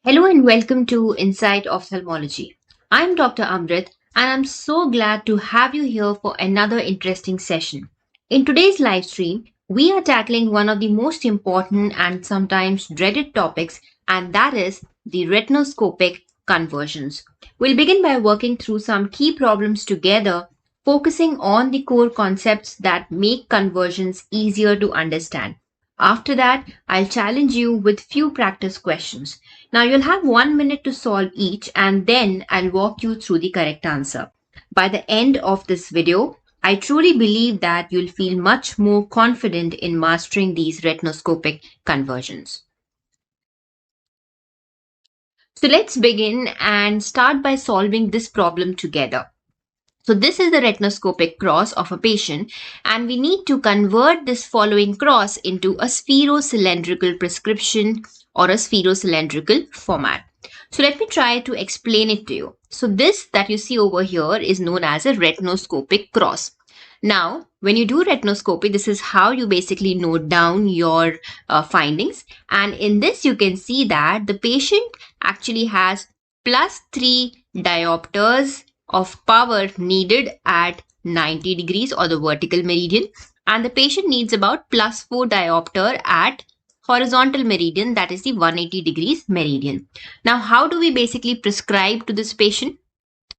Hello and welcome to Inside Ophthalmology. I'm Dr. Amrit and I'm so glad to have you here for another interesting session. In today's live stream, we are tackling one of the most important and sometimes dreaded topics, and that is the retinoscopic conversions. We'll begin by working through some key problems together, focusing on the core concepts that make conversions easier to understand. After that, I'll challenge you with few practice questions. Now you'll have 1 minute to solve each and then I'll walk you through the correct answer. By the end of this video, I truly believe that you'll feel much more confident in mastering these retinoscopic conversions. So let's begin and start by solving this problem together. So this is the retinoscopic cross of a patient and we need to convert this following cross into a spherocylindrical prescription or a spherocylindrical format. So let me try to explain it to you. So this that you see over here is known as a retinoscopic cross. Now, when you do retinoscopy, this is how you basically note down your findings. And in this, you can see that the patient actually has +3 diopters of power needed at 90 degrees or the vertical meridian, and the patient needs about +4 diopter at horizontal meridian, that is the 180 degrees meridian. Now, how do we basically prescribe to this patient?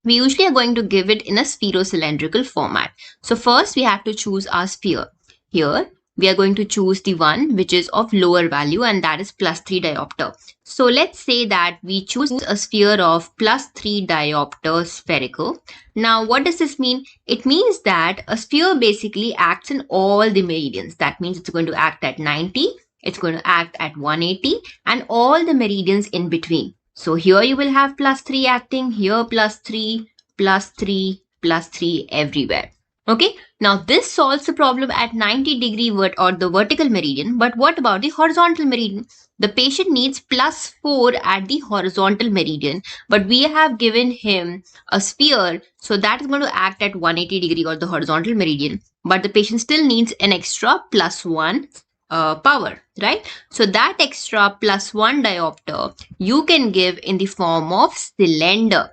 We usually are going to give it in a spherocylindrical format. So first we have to choose our sphere. Here we are going to choose the one which is of lower value, and that is +3 diopter. So let's say that we choose a sphere of +3 diopter spherical. Now what does this mean? It means that a sphere basically acts in all the meridians. That means it's going to act at 90, it's going to act at 180 and all the meridians in between. So here you will have +3 acting, here +3, +3, +3 everywhere. Okay, now this solves the problem at 90 degree or the vertical meridian, but what about the horizontal meridian? The patient needs +4 at the horizontal meridian, but we have given him a sphere, so that is going to act at 180 degree or the horizontal meridian, but the patient still needs an extra +1 power, right? So that extra +1 diopter you can give in the form of cylinder.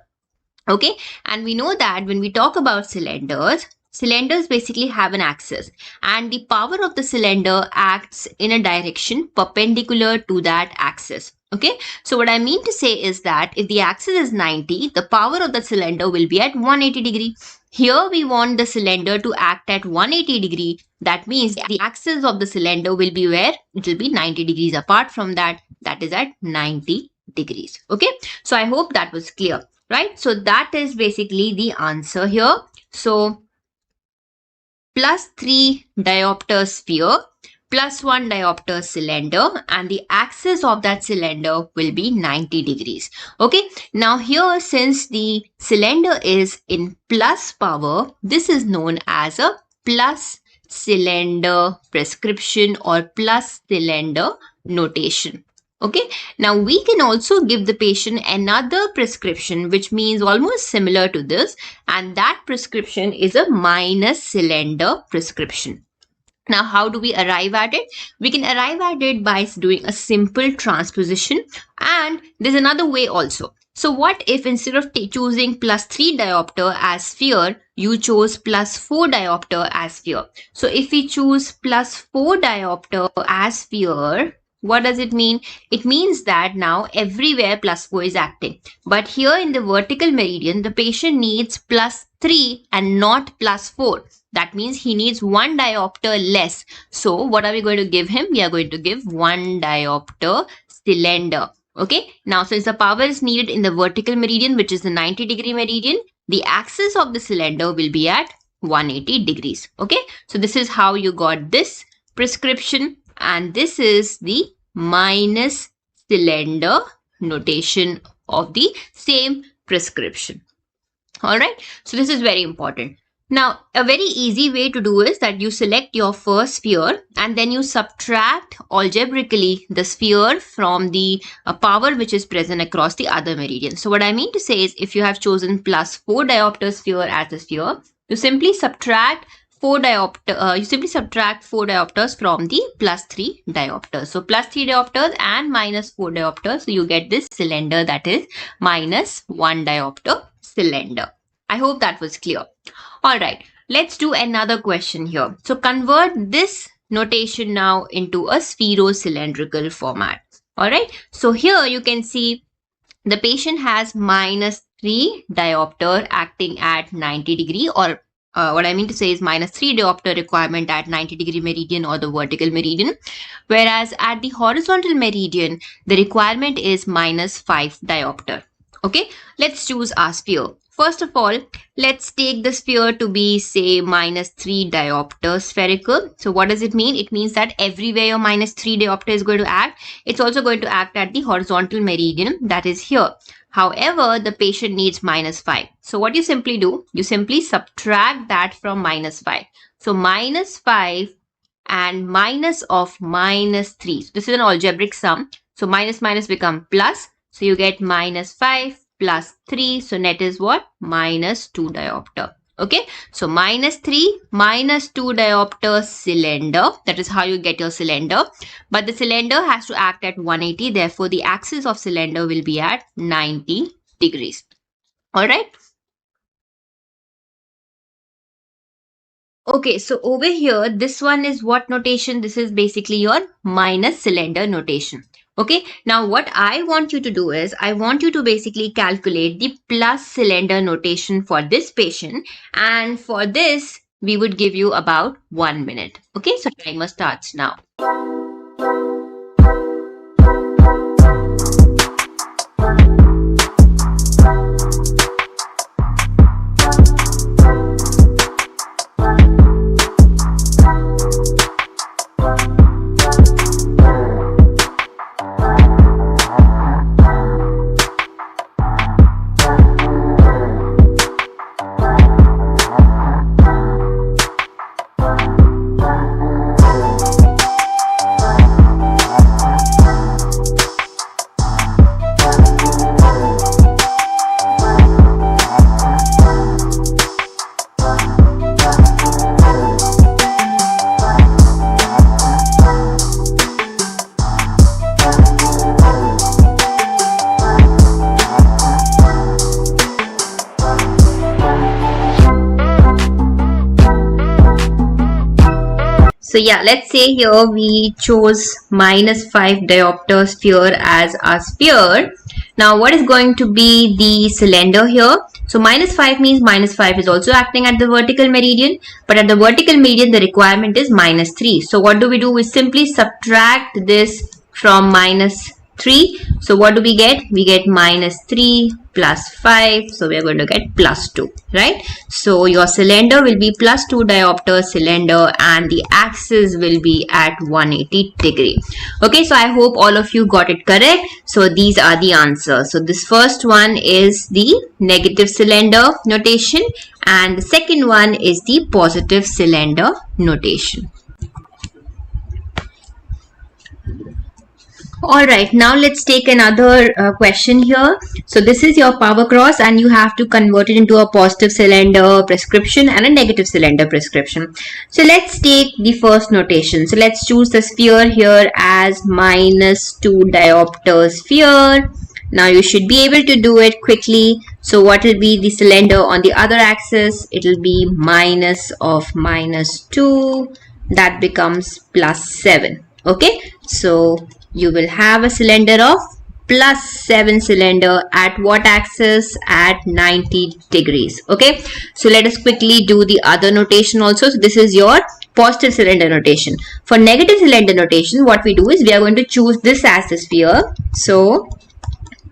Okay, and we know that when we talk about cylinders basically have an axis, and the power of the cylinder acts in a direction perpendicular to that axis. Okay, so what I mean to say is that if the axis is 90, the power of the cylinder will be at 180 degree. Here we want the cylinder to act at 180 degree. That means the axis of the cylinder will be where? It will be 90 degrees apart from that. That is at 90 degrees. Okay, so I hope that was clear, right? So that is basically the answer here. So +3 diopter sphere, +1 diopter cylinder, and the axis of that cylinder will be 90 degrees. Okay, now here since the cylinder is in plus power, this is known as a plus cylinder prescription or plus cylinder notation. Okay, now we can also give the patient another prescription which means almost similar to this, and that prescription is a minus cylinder prescription. Now, how do we arrive at it? We can arrive at it by doing a simple transposition, and there's another way also. So what if instead of choosing +3 diopter as sphere, you chose +4 diopter as sphere? So if we choose +4 diopter as sphere, what does it mean? It means that now everywhere +4 is acting. But here in the vertical meridian, the patient needs +3 and not +4. That means he needs 1 diopter less. So what are we going to give him? We are going to give 1 diopter cylinder. Okay. Now since the power is needed in the vertical meridian, which is the 90 degree meridian, the axis of the cylinder will be at 180 degrees. Okay. So this is how you got this prescription, and this is the minus cylinder notation of the same prescription. All right. So this is very important. Now, a very easy way to do is that you select your first sphere and then you subtract algebraically the sphere from the power which is present across the other meridian. So what I mean to say is if you have chosen +4 diopter sphere as a sphere, you simply subtract 4 diopter, you simply subtract 4 diopters from the plus 3 diopters. So plus 3 diopters and minus 4 diopters. So you get this cylinder that is minus 1 diopter cylinder. I hope that was clear. Alright, let's do another question here. So convert this notation now into a spherocylindrical format. Alright, so here you can see the patient has minus 3 diopter acting at 90 degree, or what I mean to say is minus 3 diopter requirement at 90 degree meridian or the vertical meridian, whereas at the horizontal meridian the requirement is minus 5 diopter. Okay, let's choose our sphere. First of all, let's take the sphere to be, say, minus 3 diopter spherical. So what does it mean? It means that everywhere your minus 3 diopter is going to act, it's also going to act at the horizontal meridian, that is here. However, the patient needs minus 5. So what you simply do, you simply subtract that from minus 5. So minus 5 and minus of minus 3. So this is an algebraic sum. So minus minus become plus. So you get minus 5 plus 3. So net is what? Minus 2 diopter. Okay. So minus 3 minus 2 diopter cylinder. That is how you get your cylinder. But the cylinder has to act at 180. Therefore, the axis of cylinder will be at 90 degrees. Alright. Okay, so over here, this one is what notation? This is basically your minus cylinder notation. Okay, now what I want you to do is, I want you to basically calculate the plus cylinder notation for this patient, and for this, we would give you about 1 minute. Okay, so timer starts now. So yeah, let's say here we chose minus 5 diopter sphere as our sphere. Now what is going to be the cylinder here? So minus 5 means minus 5 is also acting at the vertical meridian, but at the vertical meridian the requirement is minus 3. So what do? We simply subtract this from minus 3. So what do we get? We get minus 3 plus 5. So we are going to get plus 2, right? So your cylinder will be plus 2 diopter cylinder and the axis will be at 180 degree. Okay, so I hope all of you got it correct. So these are the answers. So this first one is the negative cylinder notation and the second one is the positive cylinder notation. Alright, now let's take another question here. So this is your power cross and you have to convert it into a positive cylinder prescription and a negative cylinder prescription. So let's take the first notation. So let's choose the sphere here as minus 2 diopter sphere. Now you should be able to do it quickly. So what will be the cylinder on the other axis? It will be minus of minus 2. That becomes plus 7. Okay, so you will have a cylinder of plus 7 cylinder at what axis? At 90 degrees. Okay, so let us quickly do the other notation also. So this is your positive cylinder notation. For negative cylinder notation, what we do is we are going to choose this as the sphere. So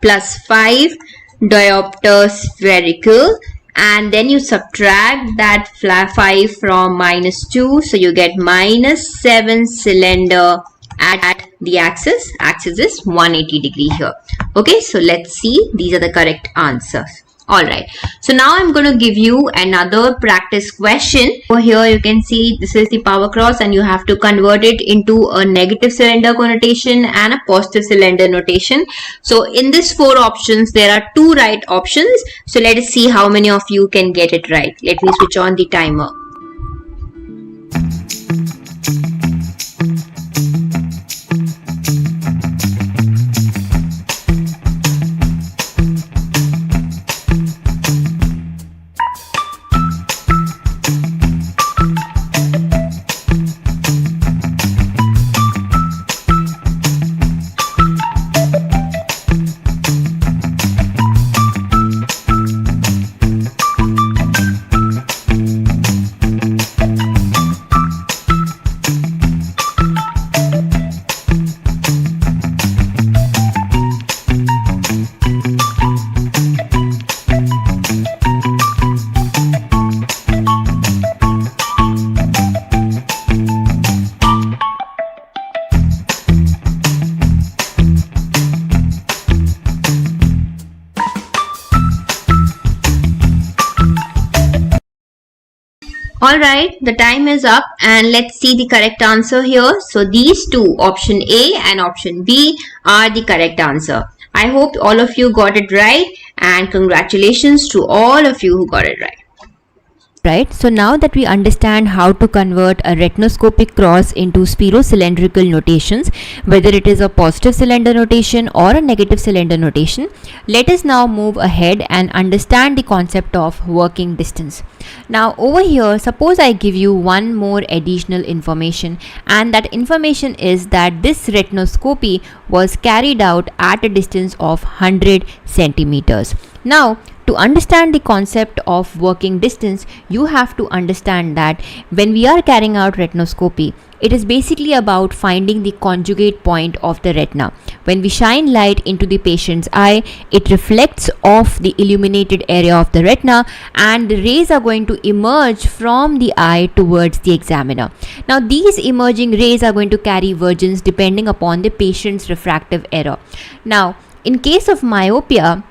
plus 5 diopter spherical, and then you subtract that 5 from minus 2. So you get minus 7 cylinder at the axis. Axis is 180 degree here. Okay, so let's see. These are the correct answers. Alright, so now I'm going to give you another practice question. Over here you can see this is the power cross and you have to convert it into a negative cylinder connotation and a positive cylinder notation. So in these 4 options there are 2 right options. So let us see how many of you can get it right. Let me switch on the timer. Alright, the time is up and let's see the correct answer here. So these two, option A and option B, are the correct answer. I hope all of you got it right, and congratulations to all of you who got it right. Right, so now that we understand how to convert a retinoscopic cross into spherocylindrical notations, whether it is a positive cylinder notation or a negative cylinder notation, let us now move ahead and understand the concept of working distance. Now over here, suppose I give you one more additional information, and that information is that this retinoscopy was carried out at a distance of 100 centimeters. Now, to understand the concept of working distance, you have to understand that when we are carrying out retinoscopy, it is basically about finding the conjugate point of the retina. When we shine light into the patient's eye, it reflects off the illuminated area of the retina, and the rays are going to emerge from the eye towards the examiner. Now, these emerging rays are going to carry versions depending upon the patient's refractive error. Now, in case of myopia,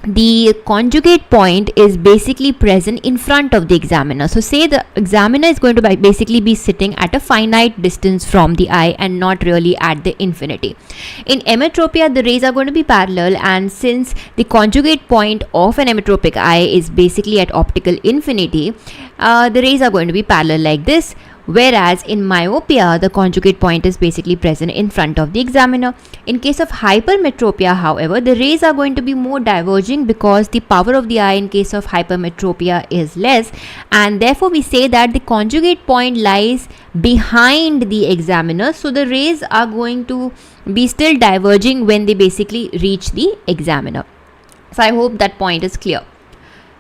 the conjugate point is basically present in front of the examiner. So say the examiner is going to basically be sitting at a finite distance from the eye and not really at the infinity. In emmetropia, the rays are going to be parallel, and since the conjugate point of an emmetropic eye is basically at optical infinity, the rays are going to be parallel like this. Whereas in myopia, the conjugate point is basically present in front of the examiner. In case of hypermetropia, however, the rays are going to be more diverging because the power of the eye in case of hypermetropia is less, and therefore we say that the conjugate point lies behind the examiner. So the rays are going to be still diverging when they basically reach the examiner. So I hope that point is clear.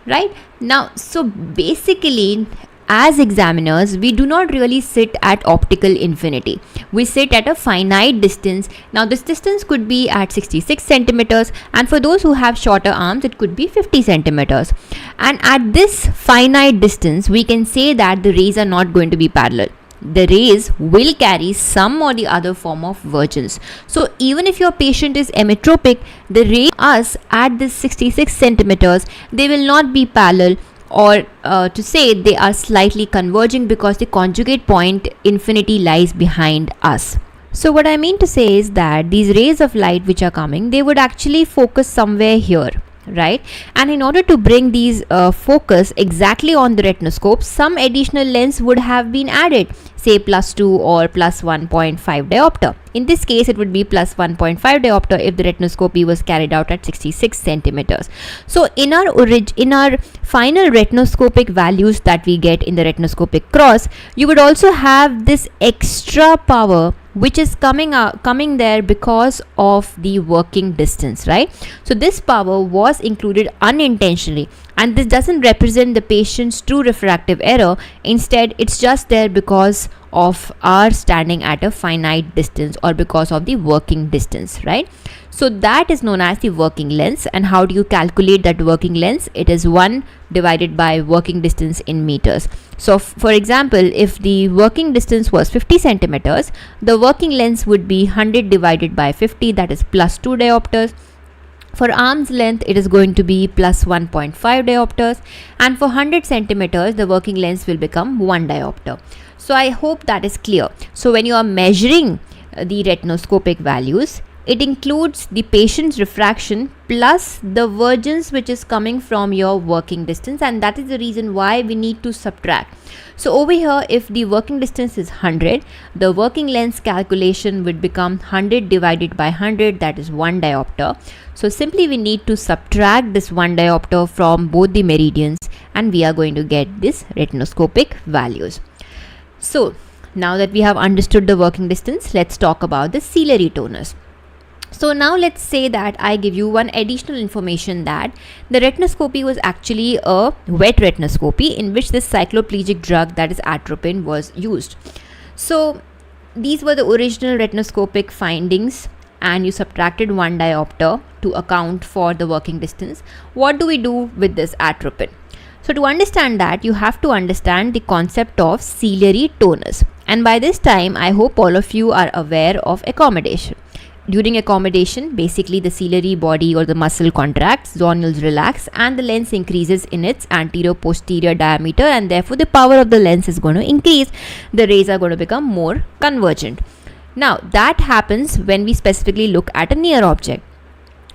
Right now, so basically, as examiners, we do not really sit at optical infinity. We sit at a finite distance. Now, this distance could be at 66 centimeters, and for those who have shorter arms, it could be 50 centimeters. And at this finite distance, we can say that the rays are not going to be parallel. The rays will carry some or the other form of vergence. So even if your patient is emmetropic, the rays us at this 66 centimeters, they will not be parallel, or to say they are slightly converging because the conjugate point infinity lies behind us. So what I mean to say is that these rays of light which are coming, they would actually focus somewhere here, right? And in order to bring these focus exactly on the retinoscope, some additional lens would have been added, say +2 or +1.5 diopter. In this case, it would be +1.5 diopter if the retinoscopy was carried out at 66 centimeters. So in our final retinoscopic values that we get in the retinoscopic cross, you would also have this extra power which is coming there because of the working distance, right? So this power was included unintentionally, and this doesn't represent the patient's true refractive error. Instead, it's just there because of our standing at a finite distance or because of the working distance, right? So that is known as the working length. And how do you calculate that working length? It is 1 divided by working distance in meters. So for example, if the working distance was 50 centimeters, the working length would be 100 divided by 50, that is +2 diopters. For arm's length, it is going to be +1.5 diopters, and for 100 centimeters, the working length will become 1 diopter. So I hope that is clear. So when you are measuring the retinoscopic values, it includes the patient's refraction plus the vergence which is coming from your working distance, and that is the reason why we need to subtract. So over here, if the working distance is 100, the working length calculation would become 100 divided by 100, that is 1 diopter. So simply we need to subtract this 1 diopter from both the meridians, and we are going to get this retinoscopic values. So now that we have understood the working distance, let's talk about the ciliary tonus. So now let's say that I give you one additional information that the retinoscopy was actually a wet retinoscopy in which this cycloplegic drug, that is atropine, was used. So these were the original retinoscopic findings, and you subtracted 1 diopter to account for the working distance. What do we do with this atropine? So to understand that, you have to understand the concept of ciliary tonus. And by this time, I hope all of you are aware of accommodation. during accommodation, basically the ciliary body or the muscle contracts, zonules relax, and the lens increases in its anterior-posterior diameter, and therefore the power of the lens is going to increase. The rays are going to become more convergent. Now, that happens when we specifically look at a near object.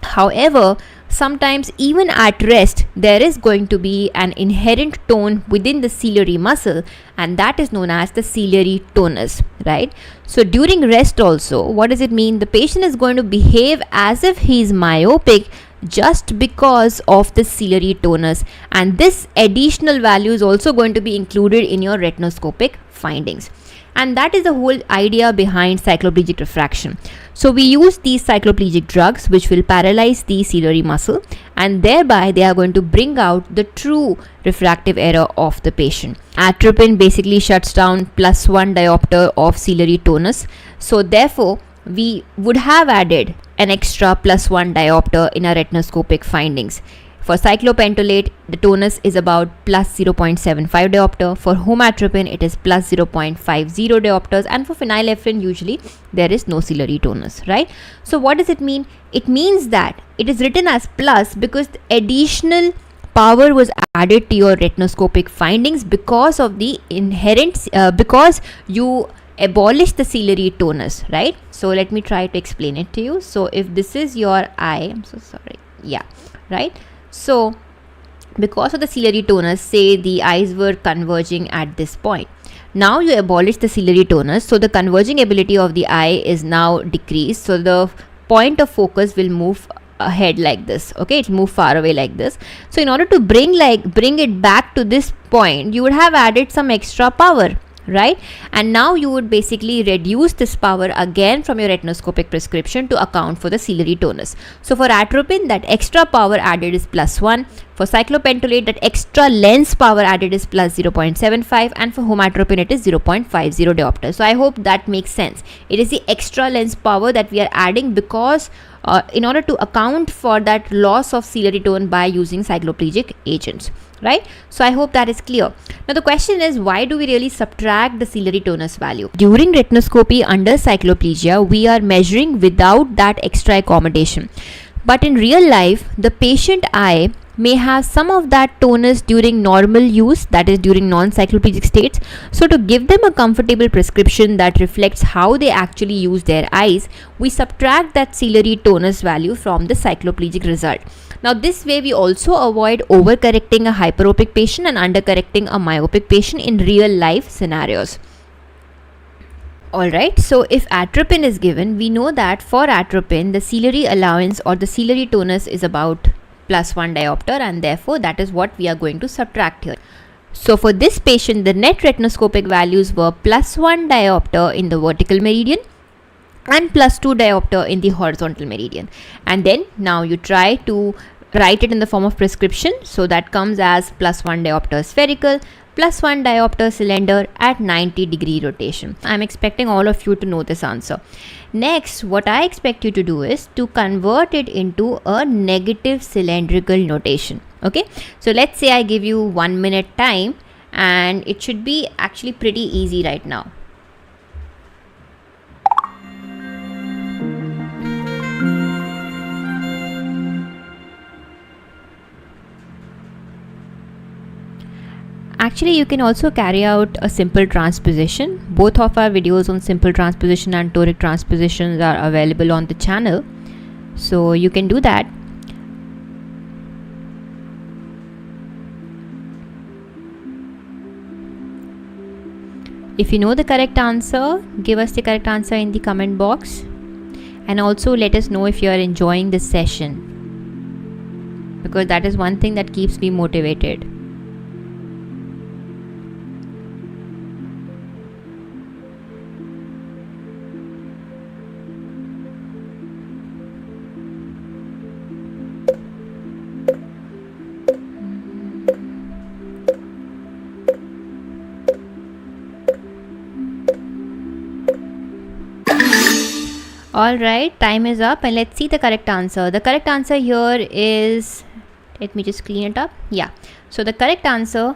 However, sometimes even at rest, there is going to be an inherent tone within the ciliary muscle, and that is known as the ciliary tonus, right? So during rest also, what does it mean? The patient is going to behave as if he is myopic just because of the ciliary tonus, and this additional value is also going to be included in your retinoscopic findings. And that is the whole idea behind cycloplegic refraction. So we use these cycloplegic drugs which will paralyze the ciliary muscle, and thereby they are going to bring out the true refractive error of the patient. Atropine basically shuts down +1 diopter of ciliary tonus. So therefore we would have added an extra +1 diopter in our retinoscopic findings. For cyclopentolate, the tonus is about +0.75 diopter. For homatropine, it is +0.50 diopters, and for phenylephrine, usually there is no ciliary tonus, right? So what does it mean? It means that it is written as plus because the additional power was added to your retinoscopic findings because of the inherent, because you abolish the ciliary tonus, right? So let me try to explain it to you. So if this is your eye, I'm so sorry, yeah, right? So because of the ciliary tonus, say the eyes were converging at this point. Now you abolish the ciliary tonus, so the converging ability of the eye is now decreased. So the point of focus will move ahead like this, okay? It will move far away like this. So in order to bring it back to this point, you would have added some extra power, right? And now you would basically reduce this power again from your retinoscopic prescription to account for the ciliary tonus. So for atropine, that extra power added is +1. For cyclopentolate, that extra lens power added is +0.75, and for homatropine it is 0.50 diopter. So I hope that makes sense. It is the extra lens power that we are adding because in order to account for that loss of ciliary tone by using cycloplegic agents, right? So I hope that is clear. Now the question is, why do we really subtract the ciliary tonus value? During retinoscopy under cycloplegia, we are measuring without that extra accommodation. But in real life, the patient eye may have some of that tonus during normal use, that is during non-cycloplegic states. So to give them a comfortable prescription that reflects how they actually use their eyes, we subtract that ciliary tonus value from the cycloplegic result. Now this way we also avoid overcorrecting a hyperopic patient and undercorrecting a myopic patient in real life scenarios. Alright, so if atropine is given, we know that for atropine the ciliary allowance or the ciliary tonus is about +1 diopter, and therefore that is what we are going to subtract here. So for this patient, the net retinoscopic values were +1 diopter in the vertical meridian and +2 diopter in the horizontal meridian. And then now you try to write it in the form of prescription. So that comes as +1 diopter spherical, +1 diopter cylinder at 90-degree rotation. I'm expecting all of you to know this answer. Next, what I expect you to do is to convert it into a negative cylindrical notation. Okay, so let's say I give you 1 minute time, and it should be actually pretty easy right now. Actually, you can also carry out a simple transposition. Both of our videos on simple transposition and toric transpositions are available on the channel, so you can do that. If you know the correct answer, give us the correct answer in the comment box, and also let us know if you are enjoying this session, because that is one thing that keeps me motivated. Alright, time is up, and let's see the correct answer. The correct answer here is, let me just clean it up. Yeah, so the correct answer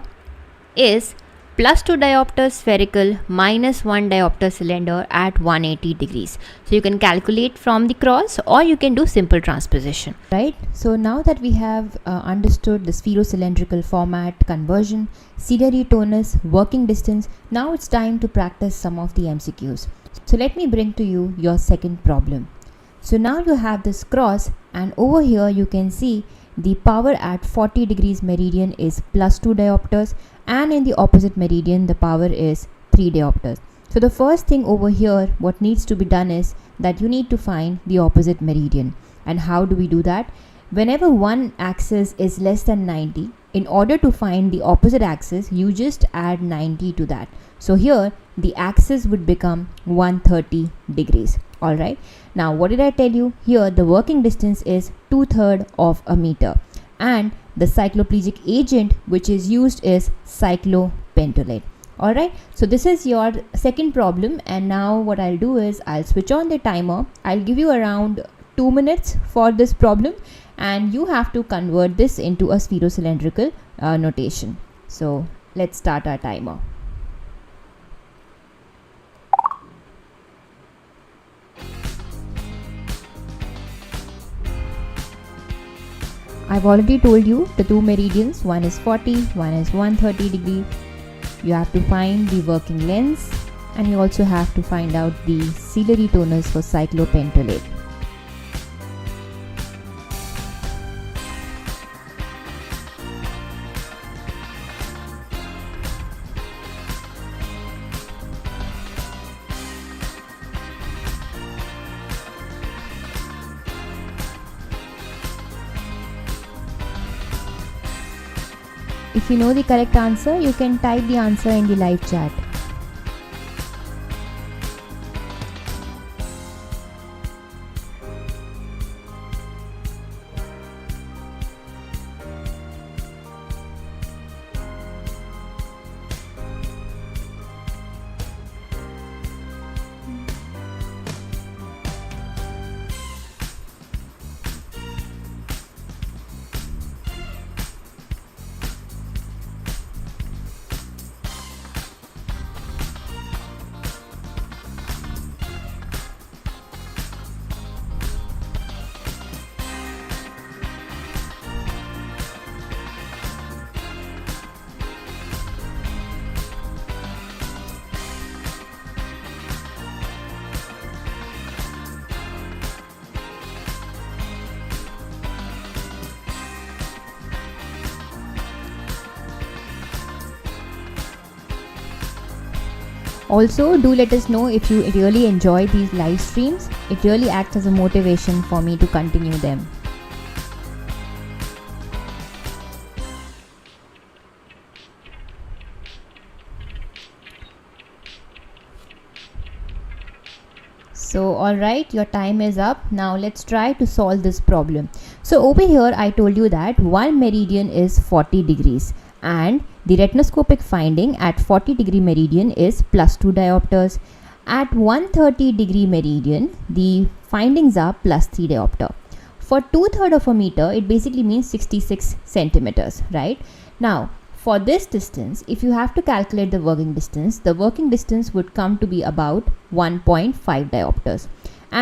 is +2 diopter spherical, -1 diopter cylinder at 180 degrees. So you can calculate from the cross or you can do simple transposition. Right. So now that we have understood the spherocylindrical format, conversion, ciliary tonus, working distance, now it's time to practice some of the MCQs. So let me bring to you your second problem. So now you have this cross, and over here you can see the power at 40 degrees meridian is +2 diopters, and in the opposite meridian the power is 3 diopters. So the first thing over here, what needs to be done is that you need to find the opposite meridian. And how do we do that? Whenever one axis is less than 90, in order to find the opposite axis, you just add 90 to that. So here the axis would become 130 degrees. Alright. Now what did I tell you? Here the working distance is 2/3 of a meter, and the cycloplegic agent which is used is cyclopentolate. Alright. So this is your second problem, and now what I'll do is I'll switch on the timer. I'll give you around 2 minutes for this problem, and you have to convert this into a spherocylindrical notation. So let's start our timer. I've already told you the two meridians, one is 40, one is 130 degree. You have to find the working lengths, and you also have to find out the ciliary tonus for cyclopentolate. If you know the correct answer, you can type the answer in the live chat. Also, do let us know if you really enjoy these live streams. It really acts as a motivation for me to continue them. So alright, your time is up. Now let's try to solve this problem. So over here I told you that one meridian is 40 degrees, and the retinoscopic finding at 40 degree meridian is +2 diopters. At 130 degree meridian, the findings are +3 diopter. For 2/3 of a meter, it basically means 66 centimeters, right? Now, for this distance, if you have to calculate the working distance would come to be about 1.5 diopters.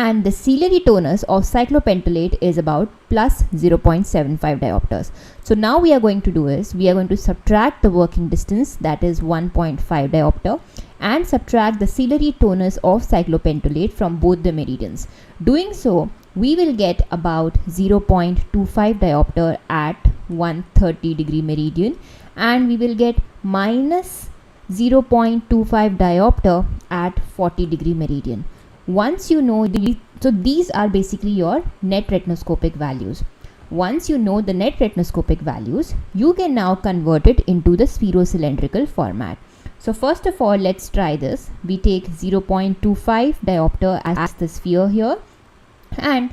And the ciliary tonus of cyclopentolate is about plus 0.75 diopters. So now we are going to do is, we are going to subtract the working distance, that is 1.5 diopter, and subtract the ciliary tonus of cyclopentolate from both the meridians. Doing so, we will get about 0.25 diopter at 130 degree meridian, and we will get minus 0.25 diopter at 40 degree meridian. Once you know so these are basically your net retinoscopic values. Once you know the net retinoscopic values, you can now convert it into the spherocylindrical format. So first of all, let's try this. We take 0.25 diopter as the sphere here, and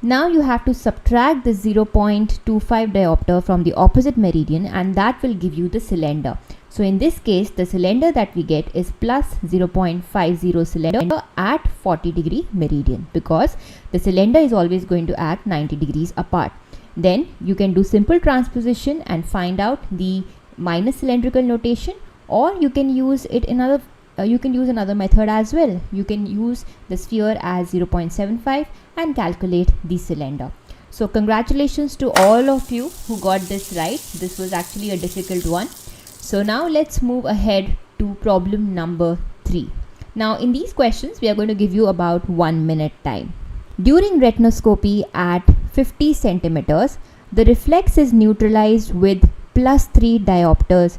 now you have to subtract the 0.25 diopter from the opposite meridian, and that will give you the cylinder. So in this case, the cylinder that we get is plus 0.50 cylinder at 40 degree meridian, because the cylinder is always going to act 90 degrees apart. Then you can do simple transposition and find out the minus cylindrical notation, or you can use it in other you can use another method as well. You can use the sphere as 0.75 and calculate the cylinder. So congratulations to all of you who got this right. This was actually a difficult one. So now let's move ahead to problem number 3. Now in these questions we are going to give you about 1 minute time. During retinoscopy at 50 centimeters, the reflex is neutralized with +3 diopters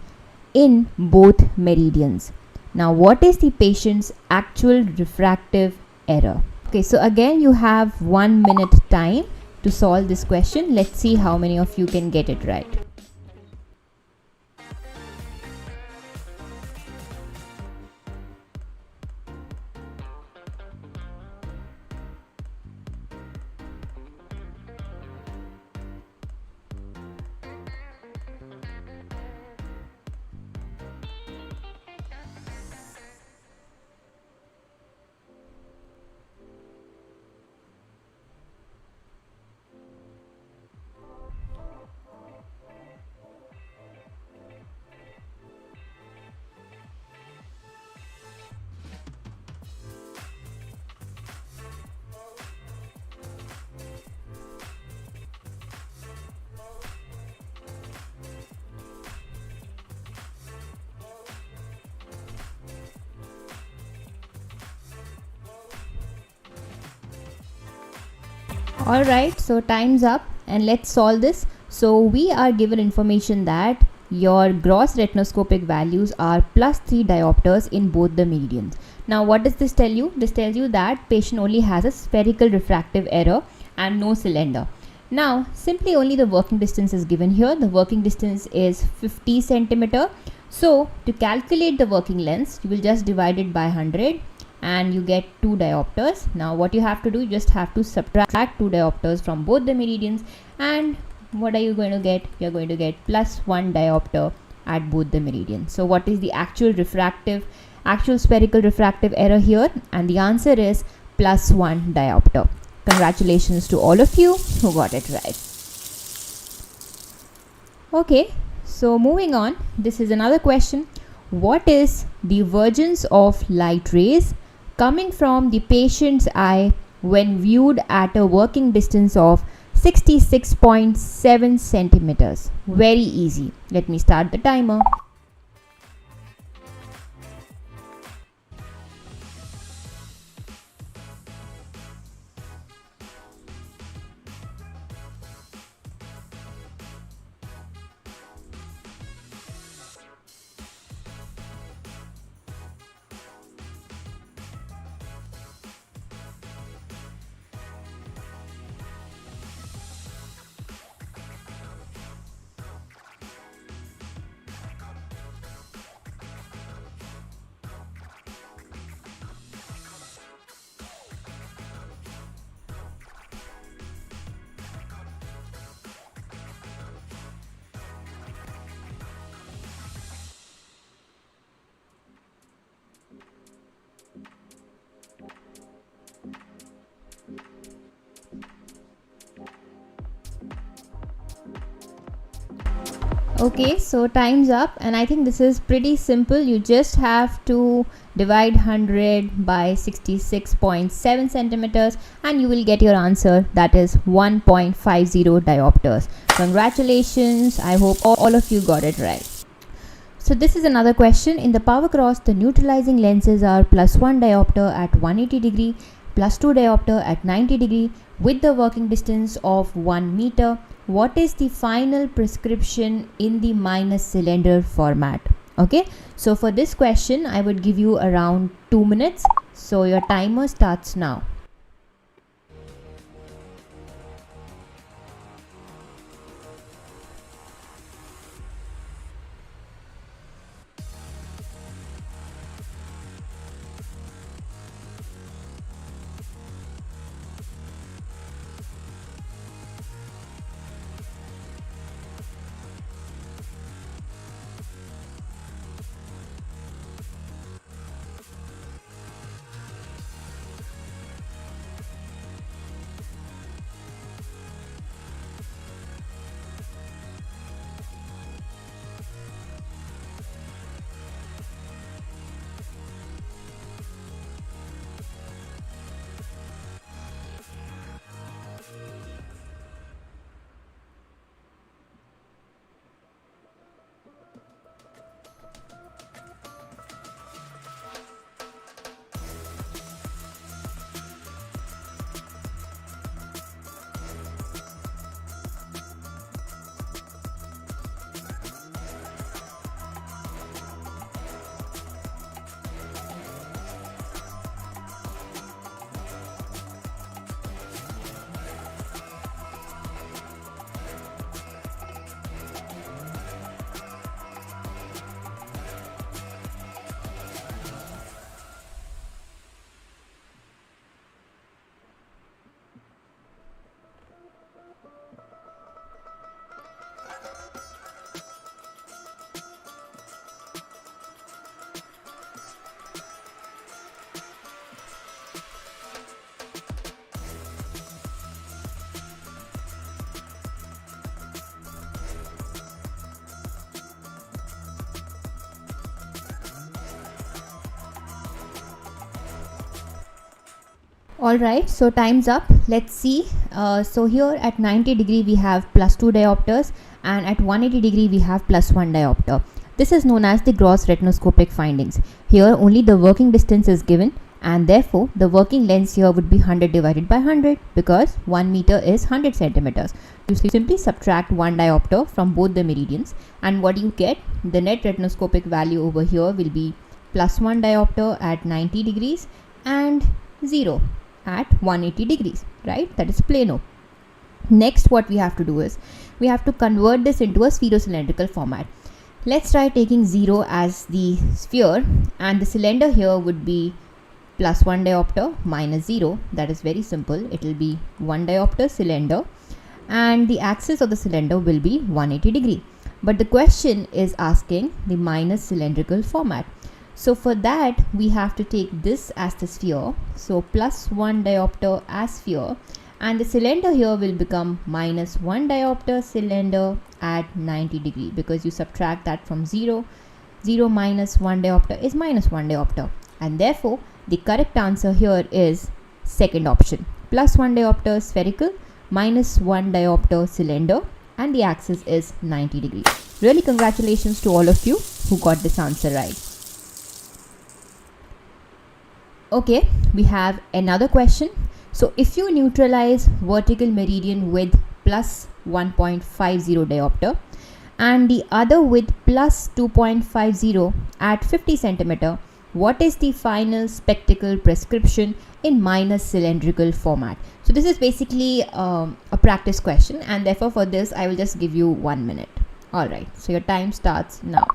in both meridians. Now what is the patient's actual refractive error? Okay, so again you have 1 minute time to solve this question. Let's see how many of you can get it right. Alright, so time's up and let's solve this. So we are given information that your gross retinoscopic values are +3 diopters in both the meridians. Now what does this tell you? This tells you that patient only has a spherical refractive error and no cylinder. Now simply only the working distance is given here. The working distance is 50 centimeter. So to calculate the working length, you will just divide it by 100 and you get 2 diopters. Now what you have to do, you just have to subtract 2 diopters from both the meridians, and what are you going to get? You're going to get +1 diopter at both the meridians. So what is the actual spherical refractive error here? And the answer is +1 diopter. Congratulations to all of you who got it right. Okay, so moving on, this is another question. What is the divergence of light rays coming from the patient's eye when viewed at a working distance of 66.7 centimeters? Very easy. Let me start the timer. Okay, so time's up, and I think this is pretty simple. You just have to divide 100 by 66.7 centimeters and you will get your answer, that is 1.50 diopters. Congratulations, I hope all of you got it right. So this is another question. In the power cross, the neutralizing lenses are +1 diopter at 180 degree, +2 diopter at 90 degree with the working distance of 1 meter. What is the final prescription in the minus cylinder format? Okay, so for this question I would give you around 2 minutes. So your timer starts now. Alright, so time's up. Let's see. So here at 90 degree we have plus 2 diopters, and at 180 degree we have plus 1 diopter. This is known as the gross retinoscopic findings. Here only the working distance is given, and therefore the working length here would be 100 divided by 100, because 1 meter is 100 centimeters. You simply subtract 1 diopter from both the meridians, and what you get, the net retinoscopic value over here will be plus 1 diopter at 90 degrees and 0 at 180 degrees, right? That is plano. Next, what we have to do is we have to convert this into a spherocylindrical format. Let's try taking 0 as the sphere, and the cylinder here would be plus 1 diopter minus 0. That is very simple. It will be 1 diopter cylinder, and the axis of the cylinder will be 180 degree. But the question is asking the minus cylindrical format. So for that we have to take this as the sphere, so plus 1 diopter as sphere, and the cylinder here will become minus 1 diopter cylinder at 90 degree, because you subtract that from 0. 0 minus 1 diopter is minus 1 diopter, and therefore the correct answer here is second option, plus 1 diopter spherical minus 1 diopter cylinder, and the axis is 90 degrees. Really congratulations to all of you who got this answer right. Okay, we have another question. So if you neutralize vertical meridian with plus 1.50 diopter and the other with plus 2.50 at 50 centimeter, what is the final spectacle prescription in minus cylindrical format? So this is basically a practice question, and therefore for this I will just give you 1 minute. Alright, so your time starts now.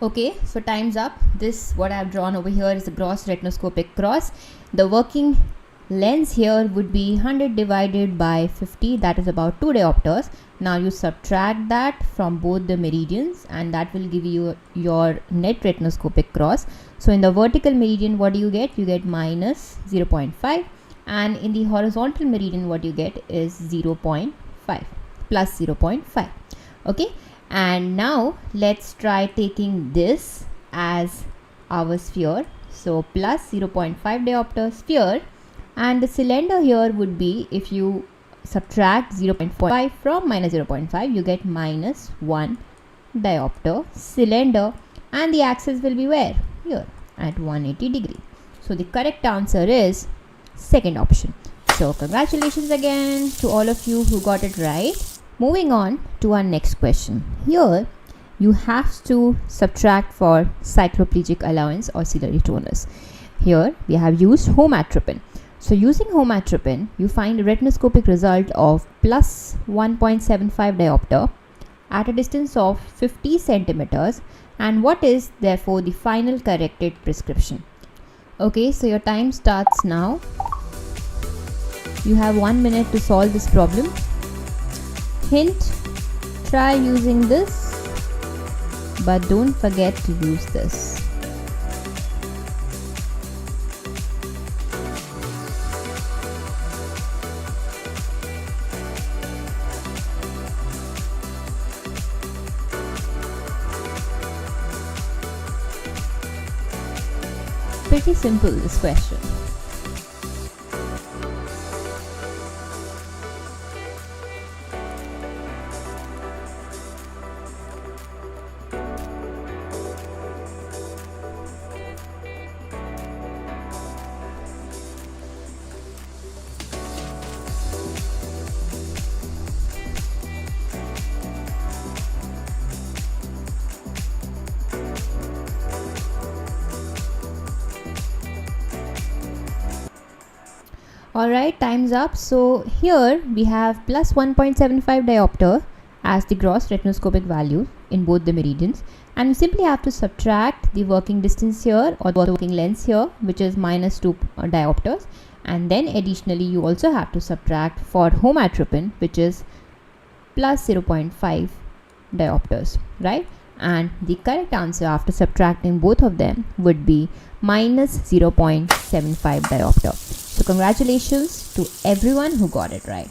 Okay, so time's up. This what I have drawn over here is the gross retinoscopic cross. The working lens here would be 100 divided by 50, that is about 2 diopters. Now you subtract that from both the meridians, and that will give you your net retinoscopic cross. So in the vertical meridian, what do you get? You get minus 0.5, and in the horizontal meridian what you get is 0.5 plus 0.5. Okay, and now let's try taking this as our sphere, so plus 0.5 diopter sphere, and the cylinder here would be, if you subtract 0.5 from minus 0.5, you get minus 1 diopter cylinder, and the axis will be where? Here at 180 degree. So the correct answer is second option. So congratulations again to all of you who got it right. Moving on to our next question. Here you have to subtract for cycloplegic allowance or ciliary tonus. Here we have used homatropine. So using homatropine, you find a retinoscopic result of plus 1.75 diopter at a distance of 50 centimeters, and what is therefore the final corrected prescription? Okay, so your time starts now. You have 1 minute to solve this problem. Hint, try using this, but don't forget to use this. Pretty simple, this question. Alright, time's up. So here we have plus 1.75 diopter as the gross retinoscopic value in both the meridians, and we simply have to subtract the working distance here or the working length here, which is minus 2 diopters, and then additionally you also have to subtract for homatropine, which is plus 0.5 diopters, right? And the correct answer after subtracting both of them would be minus 0.75 diopter. So congratulations to everyone who got it right.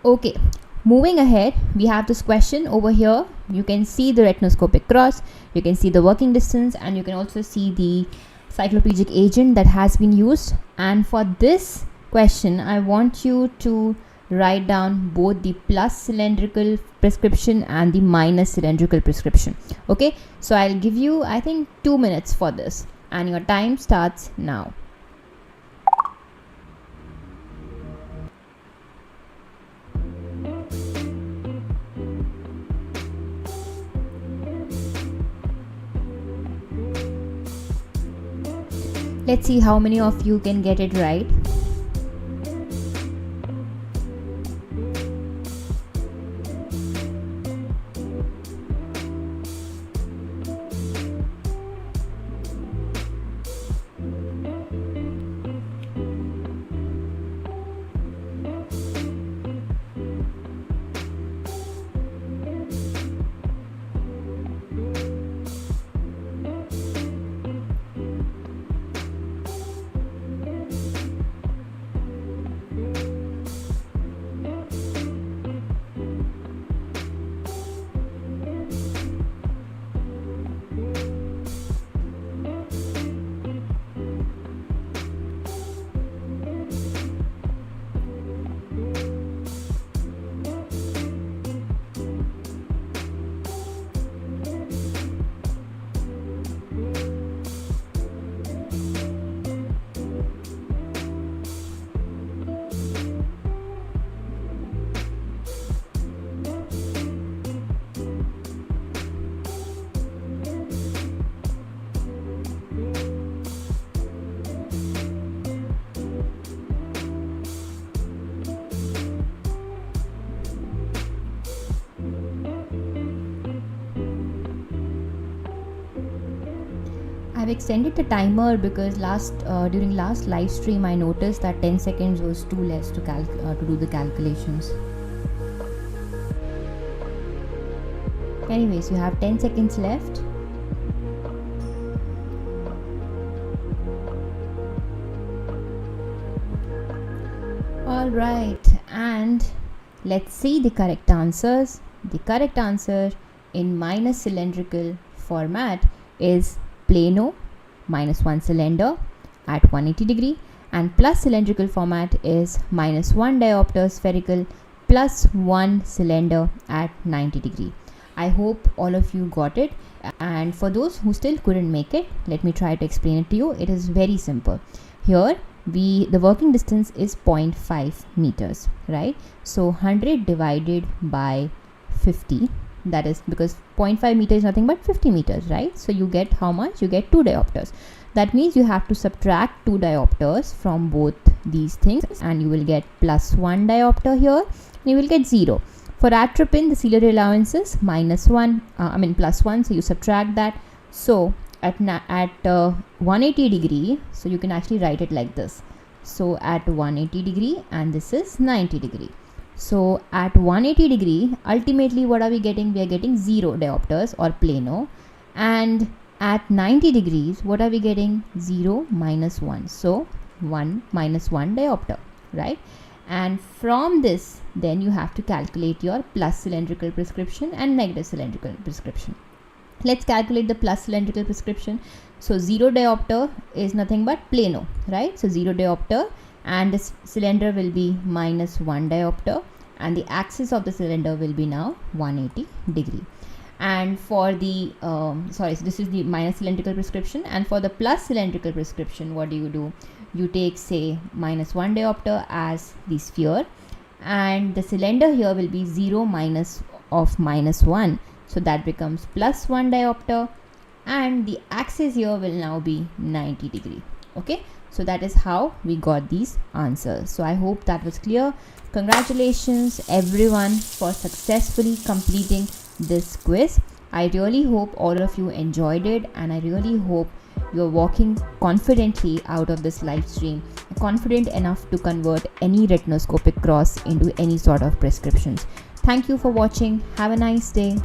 Okay, moving ahead, we have this question over here. You can see the retinoscopic cross, you can see the working distance, and you can also see the cycloplegic agent that has been used. And for this question, I want you to write down both the plus cylindrical prescription and the minus cylindrical prescription. Okay, so I'll give you, I think, 2 minutes for this, and your time starts now. Let's see how many of you can get it right. I've extended the timer because during last live stream I noticed that 10 seconds was too less to do the calculations. Anyways, you have 10 seconds left. Alright, and let's see the correct answers. The correct answer in minus cylindrical format is plano, minus 1 cylinder at 180 degree, and plus cylindrical format is minus 1 diopter spherical plus 1 cylinder at 90 degree. I hope all of you got it, and for those who still couldn't make it, let me try to explain it to you. It is very simple. Here the working distance is 0.5 meters, right? So 100 divided by 50, that is because 0.5 meter is nothing but 50 meters, right? So you get how much? You get 2 diopters. That means you have to subtract 2 diopters from both these things, and you will get plus 1 diopter here, and you will get 0. For atropine, the ciliary allowance is minus 1, plus 1, so you subtract that. So at 180 degree, so you can actually write it like this. So at 180 degree, and this is 90 degree. So at 180 degree, ultimately what are we getting? We are getting 0 diopters or plano. And at 90 degrees, what are we getting? 0 minus 1. So 1 minus 1 diopter, right? And from this, then you have to calculate your plus cylindrical prescription and negative cylindrical prescription. Let's calculate the plus cylindrical prescription. So 0 diopter is nothing but plano, right? So 0 diopter, and this cylinder will be minus 1 diopter, and the axis of the cylinder will be now 180 degree. And for the so this is the minus cylindrical prescription, and for the plus cylindrical prescription, what do? You take, say, minus 1 diopter as the sphere, and the cylinder here will be 0 minus of minus 1, so that becomes plus 1 diopter, and the axis here will now be 90 degree. Okay, so that is how we got these answers. So I hope that was clear. Congratulations everyone for successfully completing this quiz. I really hope all of you enjoyed it, and I really hope you're walking confidently out of this live stream, confident enough to convert any retinoscopic cross into any sort of prescriptions. Thank you for watching. Have a nice day.